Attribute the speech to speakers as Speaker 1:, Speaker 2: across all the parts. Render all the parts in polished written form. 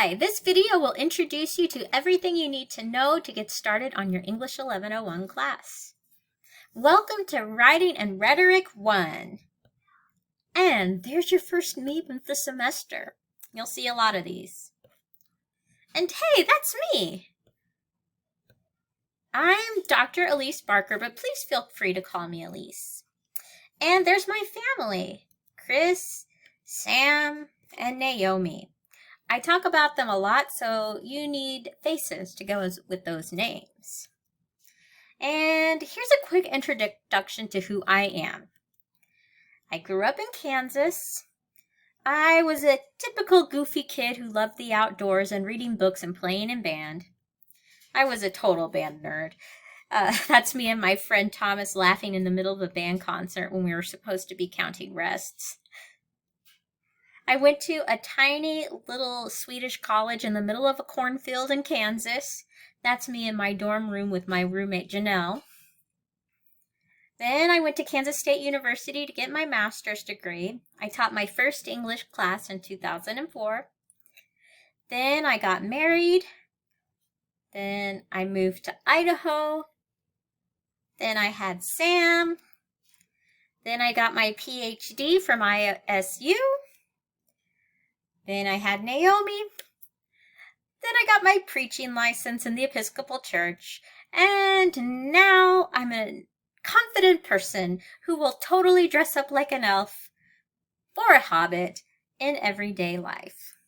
Speaker 1: Hi, this video will introduce you to everything you need to know to get started on your English 1101 class. Welcome to Writing and Rhetoric 1. And there's your first meme of the semester. You'll see a lot of these. And hey, that's me! I'm Dr. Elise Barker, but please feel free to call me Elise. And there's my family, Chris, Sam, and Naomi. I talk about them a lot, so you need faces to go with those names. And here's a quick introduction to who I am. I grew up in Kansas. I was a typical goofy kid who loved the outdoors and reading books and playing in band. I was a total band nerd. That's me and my friend Thomas laughing in the middle of a band concert when we were supposed to be counting rests. I went to a tiny little Swedish college in the middle of a cornfield in Kansas. That's me in my dorm room with my roommate Janelle. Then I went to Kansas State University to get my master's degree. I taught my first English class in 2004. Then I got married. Then I moved to Idaho. Then I had Sam. Then I got my PhD from ISU. Then I had Naomi. Then I got my preaching license in the Episcopal Church. And now I'm a confident person who will totally dress up like an elf or a hobbit in everyday life.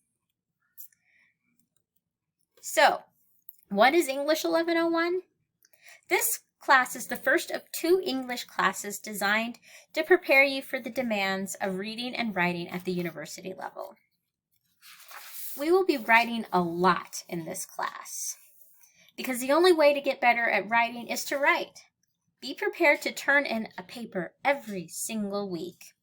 Speaker 1: So, what is English 1101? This class is the first of 2 English classes designed to prepare you for the demands of reading and writing at the university level. We will be writing a lot in this class because the only way to get better at writing is to write. Be prepared to turn in a paper every single week.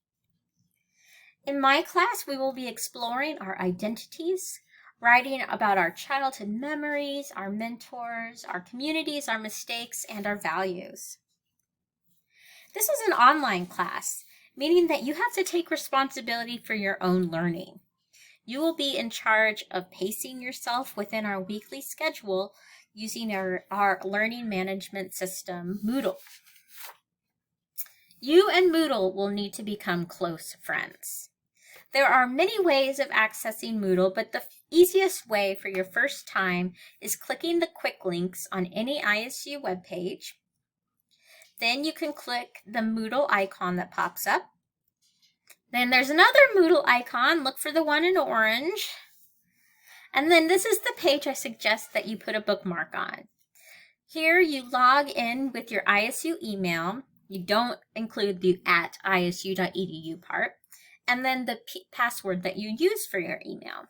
Speaker 1: In my class, we will be exploring our identities, writing about our childhood memories, our mentors, our communities, our mistakes, and our values. This is an online class, meaning that you have to take responsibility for your own learning. You will be in charge of pacing yourself within our weekly schedule using our learning management system, Moodle. You and Moodle will need to become close friends. There are many ways of accessing Moodle, but the easiest way for your first time is clicking the quick links on any ISU webpage. Then you can click the Moodle icon that pops up. Then there's another Moodle icon. Look for the one in orange. And then this is the page I suggest that you put a bookmark on. Here you log in with your ISU email. You don't include the @isu.edu part. And then the password that you use for your email.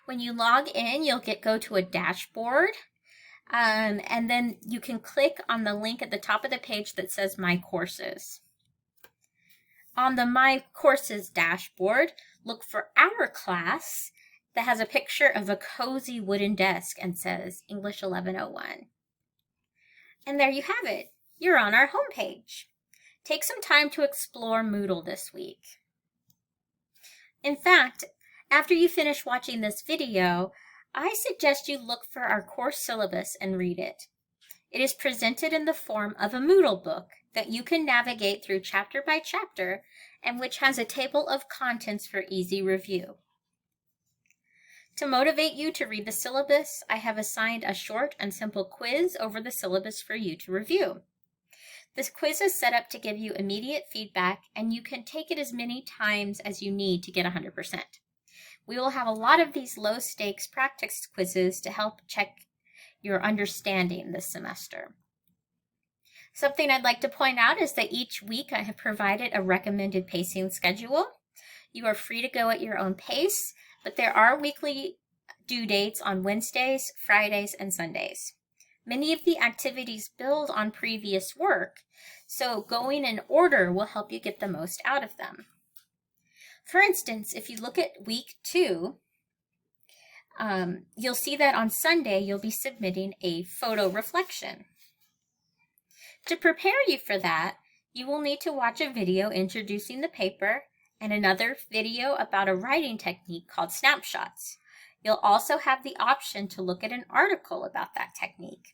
Speaker 1: When you log in, you'll go to a dashboard. And then you can click on the link at the top of the page that says My Courses. On the My Courses dashboard, look for our class that has a picture of a cozy wooden desk and says English 1101. And there you have it. You're on our homepage. Take some time to explore Moodle this week. In fact, after you finish watching this video, I suggest you look for our course syllabus and read it. It is presented in the form of a Moodle book that you can navigate through chapter by chapter and which has a table of contents for easy review. To motivate you to read the syllabus, I have assigned a short and simple quiz over the syllabus for you to review. This quiz is set up to give you immediate feedback, and you can take it as many times as you need to get 100%. We will have a lot of these low-stakes practice quizzes to help check your understanding this semester. Something I'd like to point out is that each week I have provided a recommended pacing schedule. You are free to go at your own pace, but there are weekly due dates on Wednesdays, Fridays, and Sundays. Many of the activities build on previous work, so going in order will help you get the most out of them. For instance, if you look at week 2, you'll see that on Sunday you'll be submitting a photo reflection. To prepare you for that, you will need to watch a video introducing the paper and another video about a writing technique called snapshots. You'll also have the option to look at an article about that technique.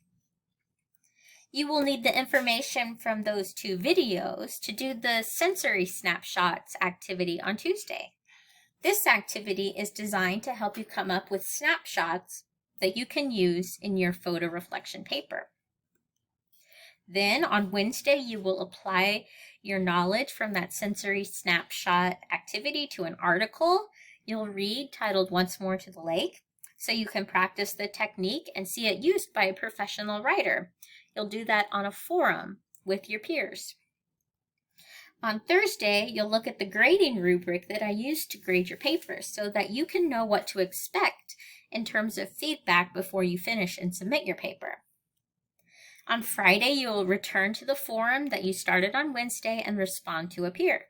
Speaker 1: You will need the information from those 2 videos to do the sensory snapshots activity on Tuesday. This activity is designed to help you come up with snapshots that you can use in your photo reflection paper. Then on Wednesday, you will apply your knowledge from that sensory snapshot activity to an article you'll read titled Once More to the Lake, so you can practice the technique and see it used by a professional writer. You'll do that on a forum with your peers. On Thursday, you'll look at the grading rubric that I used to grade your papers so that you can know what to expect in terms of feedback before you finish and submit your paper. On Friday, you will return to the forum that you started on Wednesday and respond to a peer.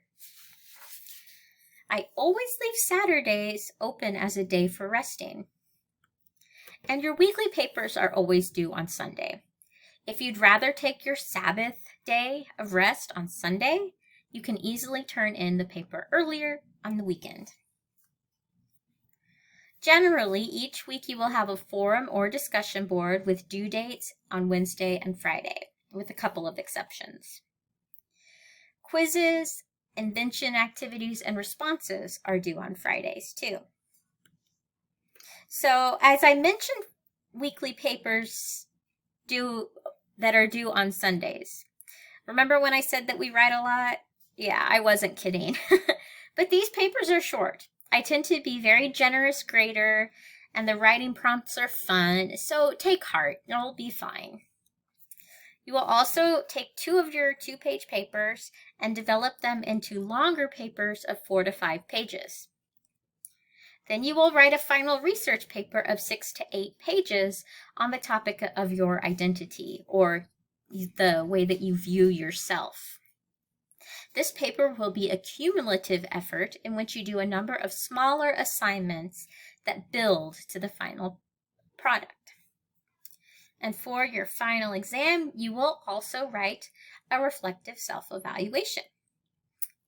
Speaker 1: I always leave Saturdays open as a day for resting. And your weekly papers are always due on Sunday. If you'd rather take your Sabbath day of rest on Sunday, you can easily turn in the paper earlier on the weekend. Generally, each week you will have a forum or discussion board with due dates on Wednesday and Friday, with a couple of exceptions. Quizzes, invention activities, and responses are due on Fridays too. So, as I mentioned, weekly papers that are due on Sundays. Remember when I said that we write a lot? Yeah, I wasn't kidding. But these papers are short. I tend to be a very generous grader, and the writing prompts are fun, so take heart. It'll be fine. You will also take 2 of your 2-page papers and develop them into longer papers of 4 to 5 pages. Then you will write a final research paper of 6 to 8 pages on the topic of your identity or the way that you view yourself. This paper will be a cumulative effort in which you do a number of smaller assignments that build to the final product. And for your final exam, you will also write a reflective self-evaluation.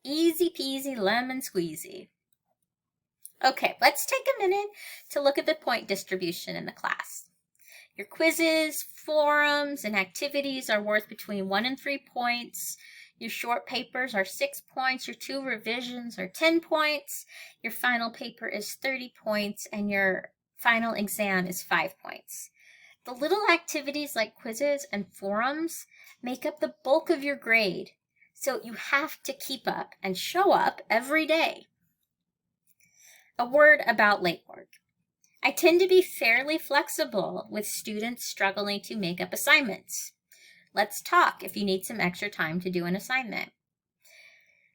Speaker 1: Easy peasy lemon squeezy. Okay, let's take a minute to look at the point distribution in the class. Your quizzes, forums, and activities are worth between 1 and 3 points. Your short papers are 6 points. Your 2 revisions are 10 points. Your final paper is 30 points, and your final exam is 5 points. The little activities like quizzes and forums make up the bulk of your grade, so you have to keep up and show up every day. A word about late work. I tend to be fairly flexible with students struggling to make up assignments. Let's talk if you need some extra time to do an assignment.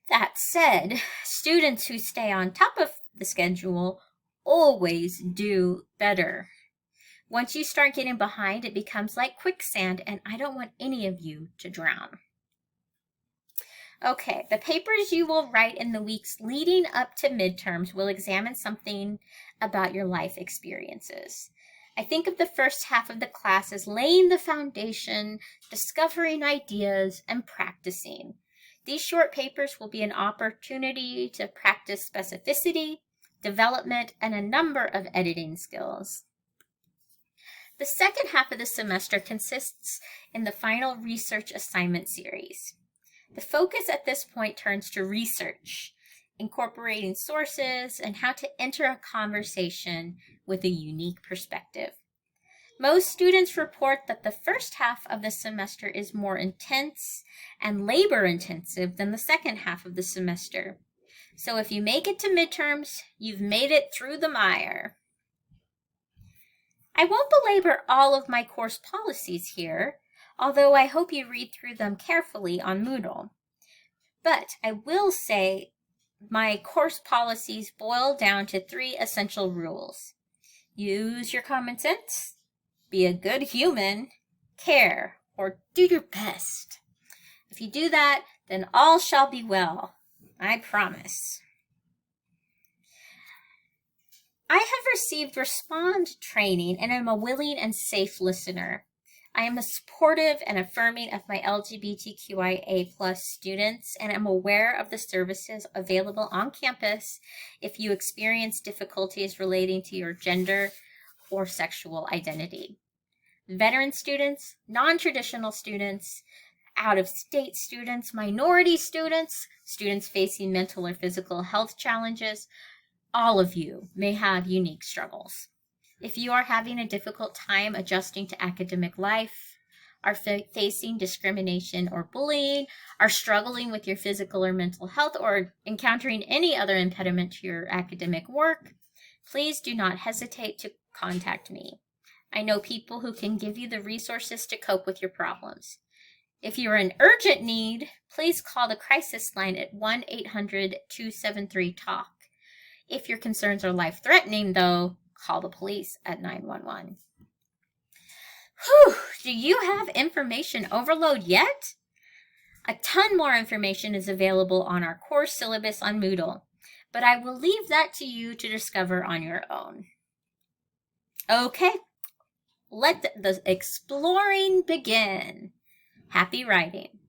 Speaker 1: That said, students who stay on top of the schedule always do better. Once you start getting behind, it becomes like quicksand, and I don't want any of you to drown. Okay, the papers you will write in the weeks leading up to midterms will examine something about your life experiences. I think of the first half of the class as laying the foundation, discovering ideas, and practicing. These short papers will be an opportunity to practice specificity, development, and a number of editing skills. The second half of the semester consists in the final research assignment series. The focus at this point turns to research, incorporating sources, and how to enter a conversation with a unique perspective. Most students report that the first half of the semester is more intense and labor-intensive than the second half of the semester. So if you make it to midterms, you've made it through the mire. I won't belabor all of my course policies here, although I hope you read through them carefully on Moodle. But I will say my course policies boil down to 3 essential rules. Use your common sense, be a good human, care, or do your best. If you do that, then all shall be well. I promise. I have received respond training and am a willing and safe listener. I am a supportive and affirming of my LGBTQIA+ students and am aware of the services available on campus if you experience difficulties relating to your gender or sexual identity. Veteran students, non-traditional students, out-of-state students, minority students, students facing mental or physical health challenges, all of you may have unique struggles. If you are having a difficult time adjusting to academic life, are facing discrimination or bullying, are struggling with your physical or mental health, or encountering any other impediment to your academic work, please do not hesitate to contact me. I know people who can give you the resources to cope with your problems. If you are in urgent need, please call the crisis line at 1-800-273-TALK. If your concerns are life-threatening, though, call the police at 911. Whew, do you have information overload yet? A ton more information is available on our course syllabus on Moodle, but I will leave that to you to discover on your own. Okay, let the exploring begin. Happy writing.